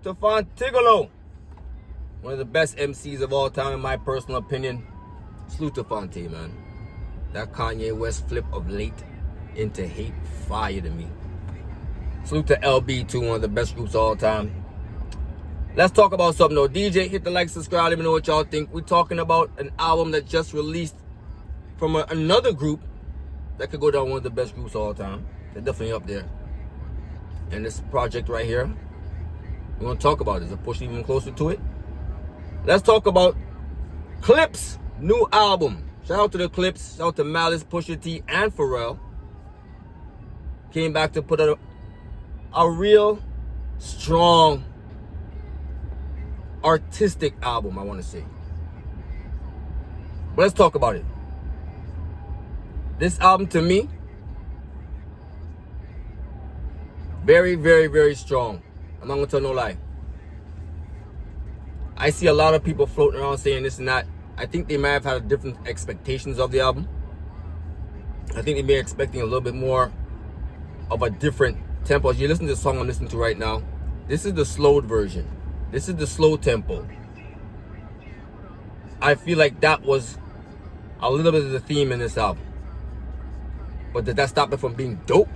to Fontigolo. One of the best MCs of all time, in my personal opinion. Salute to Fonte, man. That Kanye West flip of late into hate, fire to me. Salute to LB too, one of the best groups of all time. Let's talk about something though. DJ, hit the like, subscribe, let me know what y'all think. We're talking about an album that just released from another group that could go down one of the best groups of all time. They're definitely up there. And this project right here, we're going to talk about it. Is it push even closer to it? Let's talk about CLIPSE new album. Shout out to the CLIPSE. Shout out to Malice, Pusha T, and Pharrell. Came back to put out a real strong artistic album, I want to say. But let's talk about it. This album to me, very, very, very strong. I'm not going to tell no lie. I see a lot of people floating around saying this and that. I think they might have had different expectations of the album. I think they may be expecting a little bit more of a different tempo. As you listen to the song I'm listening to right now, this is the slowed version. This is the slow tempo. I feel like that was a little bit of the theme in this album. But did that stop it from being dope?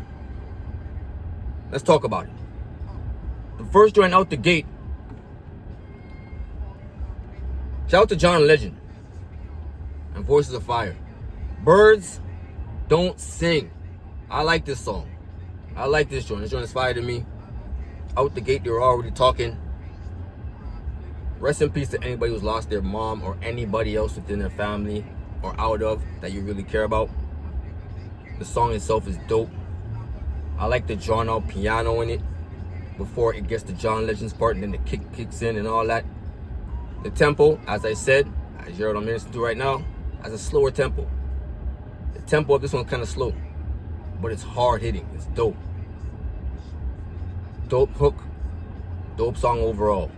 Let's talk about it. The first joint out the gate. Shout out to John Legend and Voices of Fire. Birds Don't Sing. I like this song. I like this joint. This joint is fire to me. Out the gate, they were already talking. Rest in peace to anybody who's lost their mom or anybody else within their family or out of that you really care about. The song itself is dope. I like the drawn out piano in it before it gets to John Legend's part and then the kick kicks in and all that. The tempo, as I said, as you're listening to right now, has a slower tempo. The tempo of this one's kind of slow, but it's hard hitting. It's dope. Dope hook. Dope song overall.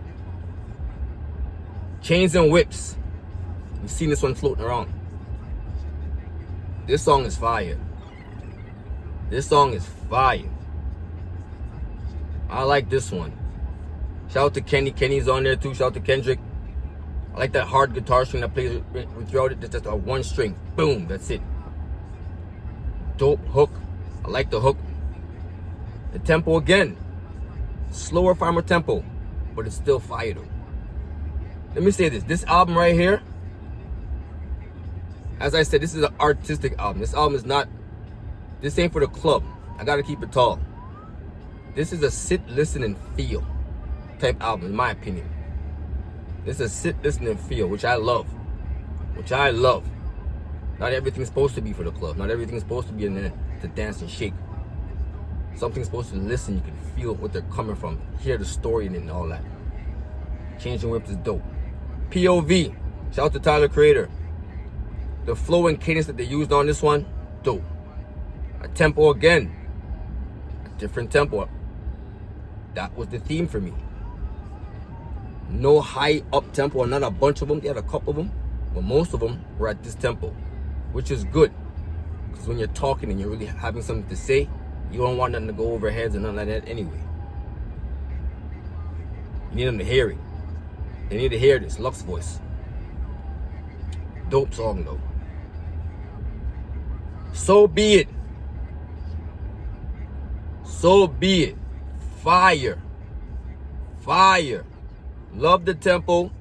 Chains and Whips. You've seen this one floating around. This song is fire. This song is fire. I like this one. Shout out to Kenny. Kenny's on there too. Shout out to Kendrick. I like that hard guitar string that plays throughout it. Just a one string. Boom. That's it. Dope hook. I like the hook. The tempo again. Slower, farmer tempo. But it's still fire though. Let me say this. This album right here, as I said, this is an artistic album. This album is not, this ain't for the club. I gotta keep it tall. This is a sit, listen, and feel type album, in my opinion. This is a sit, listen, and feel, which I love. Which I love. Not everything's supposed to be for the club. Not everything's supposed to be in there to dance and shake. Something's supposed to listen. You can feel what they're coming from. Hear the story and all that. Changing Whips is dope. POV. Shout out to Tyler Creator. The flow and cadence that they used on this one, dope. A tempo again. A different tempo. That was the theme for me. No high up tempo, not a bunch of them. They had a couple of them, but most of them were at this tempo, which is good. Because when you're talking and you're really having something to say, you don't want nothing to go over heads and nothing like that anyway. You need them to hear it. They need to hear this Lux voice. Dope song though. So Be It. So Be It. Fire. Fire. Love the tempo.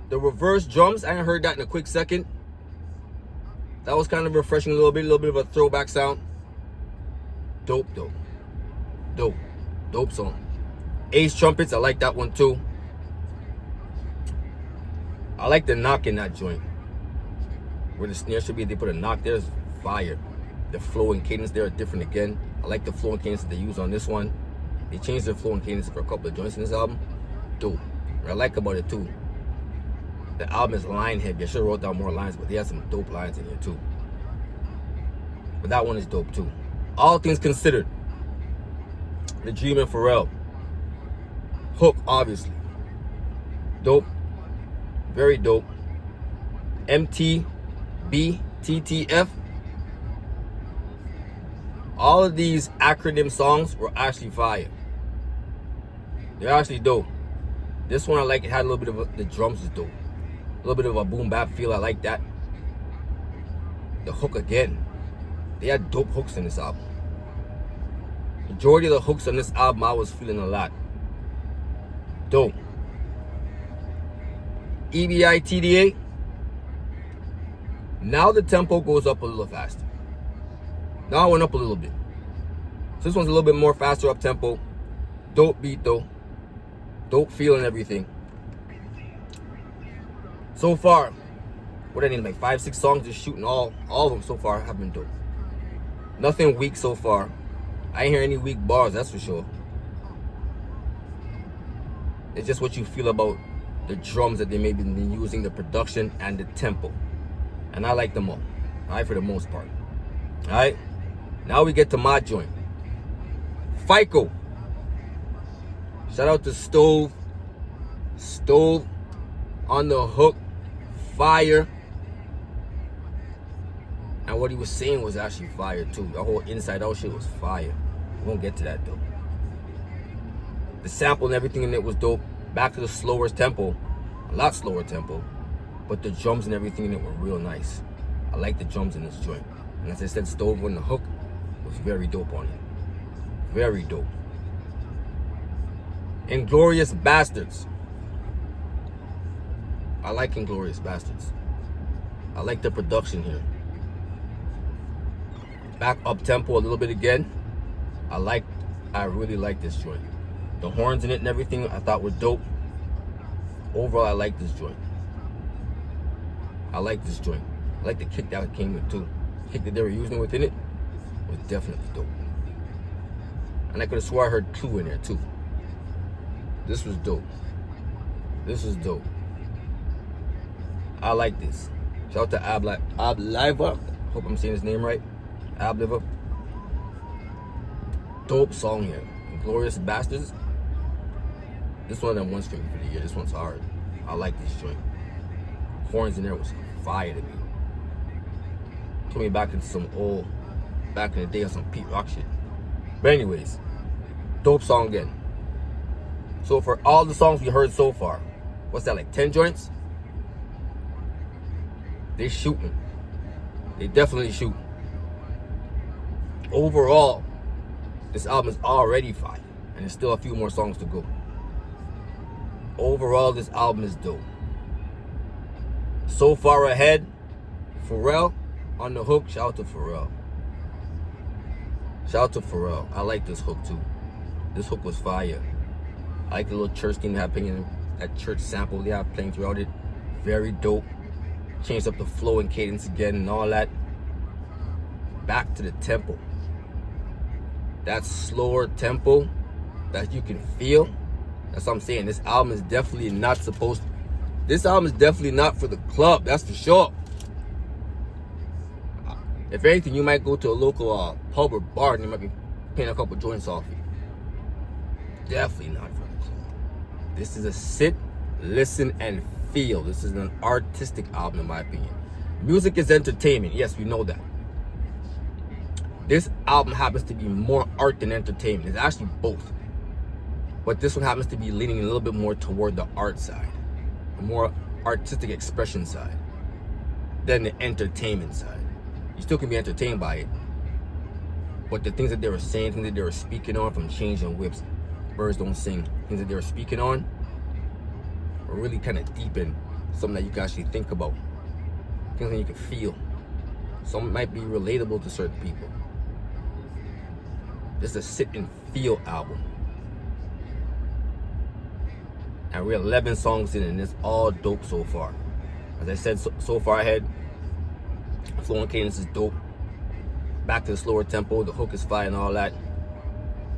The reverse drums, I haven't heard that in a quick second. That was kind of refreshing a little bit of a throwback sound. Dope though. Dope. Dope song. Ace trumpets, I like that one too. I like the knock in that joint. Where the snare should be, they put a knock there, is fire. The flow and cadence there are different again. I like the flow and cadence that they use on this one. They changed their flow and cadence for a couple of joints in this album. Dope. What I like about it too, the album is line heavy. I should have wrote down more lines, but they had some dope lines in here too. But that one is dope too. All things considered, The Dream and Pharrell. Hook, obviously. Dope. Very dope. MTBTTF. All of these acronym songs were actually fire. They're actually dope. This one I like. It had a little bit of the drums is dope. A little bit of a boom bap feel. I like that. The hook again. They had dope hooks in this album. Majority of the hooks on this album I was feeling a lot. Dope. EBI TDA. Now the tempo goes up a little faster. Now it went up a little bit. So this one's a little bit more faster up tempo. Dope beat though. Dope feel and everything. So far, what I need, like 5-6 songs, just shooting all of them so far have been dope. Nothing weak so far. I ain't hear any weak bars, that's for sure. It's just what you feel about the drums that they may be using, the production and the tempo. And I like them all. Alright, for the most part. Alright. Now we get to my joint. FICO. Shout out to Stove. Stove on the hook. Fire. And what he was saying was actually fire too. The whole inside out shit was fire. We won't get to that though. The sample and everything in it was dope. Back to the slower tempo. A lot slower tempo. But the drums and everything in it were real nice. I like the drums in this joint. And as I said, Stove on the hook was very dope on it. Very dope. Inglorious Bastards. I like Inglorious Bastards. I like the production here. Back up tempo a little bit again. I really like this joint. The horns in it and everything I thought were dope. Overall, I like this joint. I like this joint. I like the kick that it came with too. The kick that they were using within it was definitely dope. And I could have swore I heard Clue in there too. This was dope. This was dope. I like this. Shout out to Ab-Liva. Hope I'm saying his name right. Ab-Liva. Dope song here. Glorious Bastards. This one of them ones for me for the year. This one's hard. I like this joint. Horns in there was fire to me. Took me back into some old, back in the day on some Pete Rock shit. But anyways, dope song again. So for all the songs we heard so far, what's that, like 10 joints? They shooting. They definitely shoot. Overall, this album is already fire, and there's still a few more songs to go. Overall, this album is dope. So far ahead, Pharrell on the hook. Shout out to Pharrell. Shout out to Pharrell. I like this hook too. This hook was fire. I like the little church theme they have playing, that church sample they have playing throughout it. Very dope. Changed up the flow and cadence again and all that. Back to the tempo. That slower tempo that you can feel. That's what I'm saying. This album is definitely not supposed to. This album is definitely not for the club. That's for sure. If anything, you might go to a local pub or bar and you might be paying a couple joints off you. Definitely not for the club. This is a sit, listen, and feel. This is an artistic album in my opinion. Music is entertainment. Yes, we know that. This album happens to be more art than entertainment. It's actually both. But this one happens to be leaning a little bit more toward the art side. The more artistic expression side than the entertainment side. You still can be entertained by it. But the things that they were saying, things that they were speaking on, from Changing Whips, Birds Don't Sing, things that they were speaking on are really kind of deep in something that you can actually think about. Things that you can feel. Some might be relatable to certain people. This is a sit and feel album. And we're 11 songs in and it's all dope so far. As I said, so far ahead, flow and cadence is dope. Back to the slower tempo, the hook is fire and all that.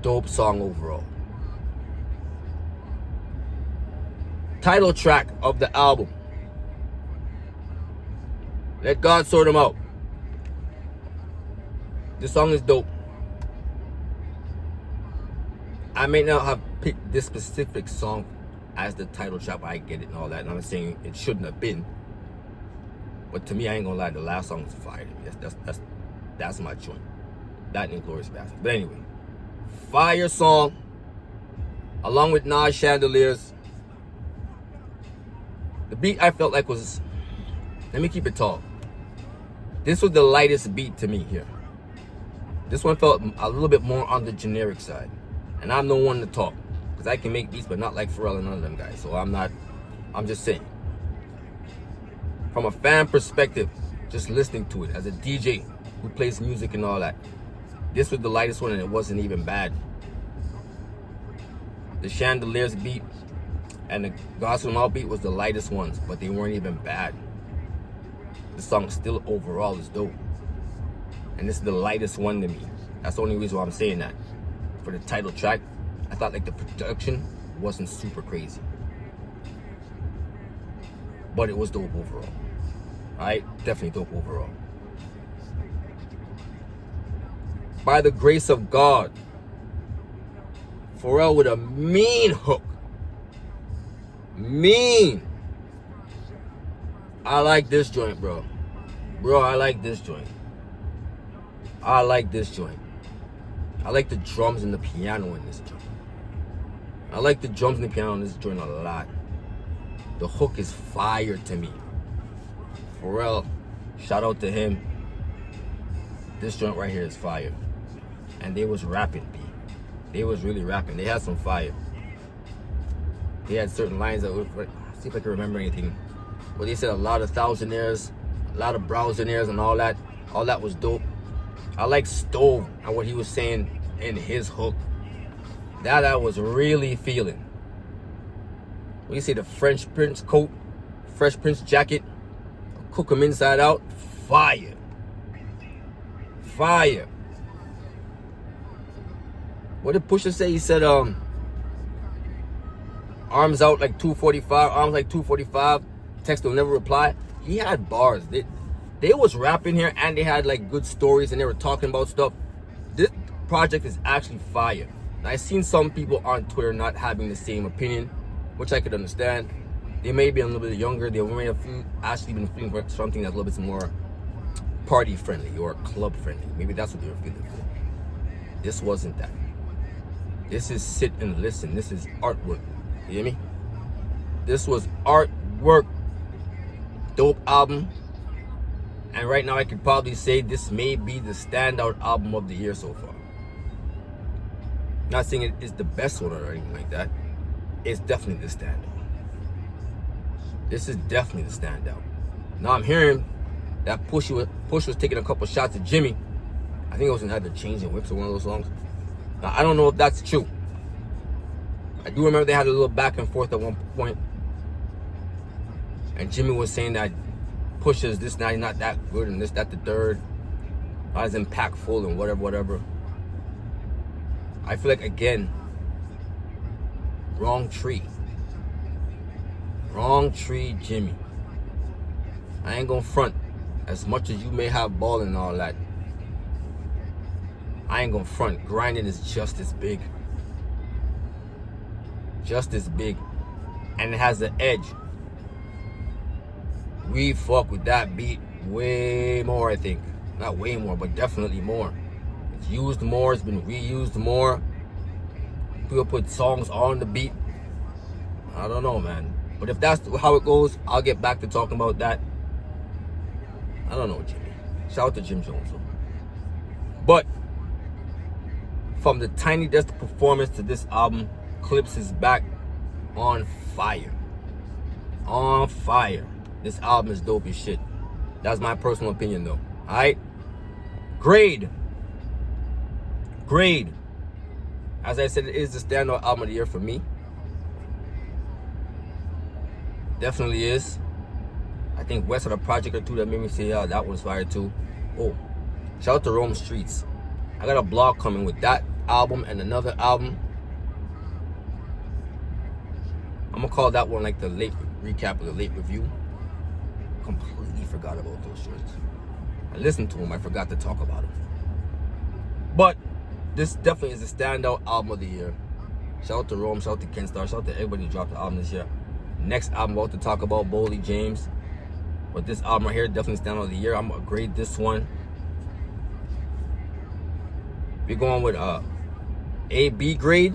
Dope song overall. Title track of the album. Let God Sort Them Out. This song is dope. I may not have picked this specific song as the title track, I get it and all that, and I'm not saying it shouldn't have been. But to me, I ain't gonna lie, the last song was fire to me. That's my joint. That and Glorious Bastards. But anyway, fire song along with Nas Chandeliers. The beat I felt like was, let me keep it tall. This was the lightest beat to me here. This one felt a little bit more on the generic side. And I'm no one to talk, because I can make beats, but not like Pharrell and none of them guys. So I'm just saying. From a fan perspective, just listening to it, as a DJ who plays music and all that, this was the lightest one and it wasn't even bad. The Chandeliers beat and the Gospel Mouth beat was the lightest ones, but they weren't even bad. The song still overall is dope. And this is the lightest one to me. That's the only reason why I'm saying that. For the title track, I thought like the production wasn't super crazy. But it was dope overall. Alright? Definitely dope overall. By the Grace of God, Pharrell with a mean hook. Mean. I like this joint, bro. Bro, I like this joint. I like this joint. I like the drums and the piano in this joint. I like the drums and the piano in this joint a lot. The hook is fire to me. Pharrell, shout out to him. This joint right here is fire. And they was rapping, B. They was really rapping. They had some fire. They had certain lines that would, see if I can remember anything. But they said a lot of thousandaires, a lot of browsernaires and all that. All that was dope. I like Stove and what he was saying in his hook. That I was really feeling. When you see the French Prince coat, Fresh Prince jacket, cook him inside out, fire. Fire. What did Pusha say? He said, arms out like 245, arms like 245, text will never reply. He had bars. They was rapping here and they had like good stories and they were talking about stuff. This project is actually fire. And I seen some people on Twitter not having the same opinion, which I could understand. They may be a little bit younger. They may have actually been feeling for something that's a little bit more party friendly or club friendly. Maybe that's what they were feeling for. This wasn't that. This is sit and listen. This is artwork. You hear me? This was artwork. Dope album. And right now I could probably say this may be the standout album of the year so far. Not saying it is the best one or anything like that. It's definitely the standout. This is definitely the standout. Now I'm hearing that Push was taking a couple shots at Jimmy. I think it was in either Changing Whips or one of those songs. Now I don't know if that's true. I do remember they had a little back and forth at one point. And Jimmy was saying that Pusha's this now, he's not that good, and this, that, the third. Not as impactful and whatever. I feel like, again, wrong tree. Wrong tree, Jimmy. I ain't gonna front. As much as you may have ball and all that, I ain't gonna front. Grinding is just as big. Just as big. And it has the edge. We fuck with that beat way more, I think. Not way more, but definitely more. It's used more, it's been reused more. People put songs on the beat. I don't know, man. But if that's how it goes, I'll get back to talking about that. I don't know, Jimmy. Shout out to Jim Jones. But from the Tiny Desk performance to this album, CLIPSE is back on fire. On fire. This album is dope as shit. That's my personal opinion, though. Alright? Grade. As I said, it is the standout album of the year for me. Definitely is. I think West had a project or two that made me say, yeah, that one's fire too. Oh, shout out to Rome Streets. I got a blog coming with that album and another album. I'm gonna call that one like the late recap or the late review. Completely forgot about those shirts. I listened to them, I forgot to talk about them. But this definitely is a standout album of the year. Shout out to Rome, shout out to Kenstar, shout out to everybody who dropped the album this year. Next album I'm about to talk about, Boldy James. But this album right here, definitely standout of the year. I'm gonna grade this one. We're going with A, B grade.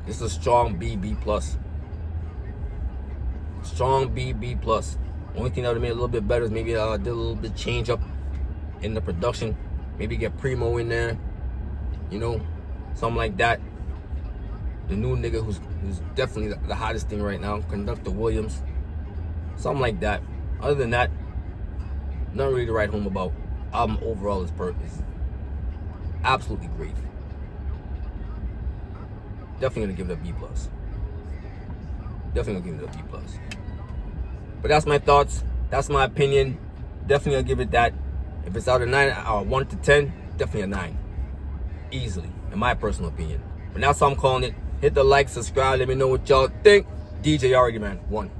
This is a strong B plus. Strong B plus. Only thing that would have made it a little bit better is maybe did a little bit change up in the production. Maybe get Primo in there, you know, something like that. The new nigga who's definitely the hottest thing right now, Conductor Williams, something like that. Other than that, nothing really to write home about. Album overall is absolutely great. Definitely gonna give it a B plus. Definitely gonna give it a B plus. But that's my thoughts. That's my opinion. Definitely gonna give it that. If it's out of 9 or 1 to 10, definitely a 9. Easily, in my personal opinion. But that's how I'm calling it. Hit the like, subscribe, let me know what y'all think. DJ already, man. 1.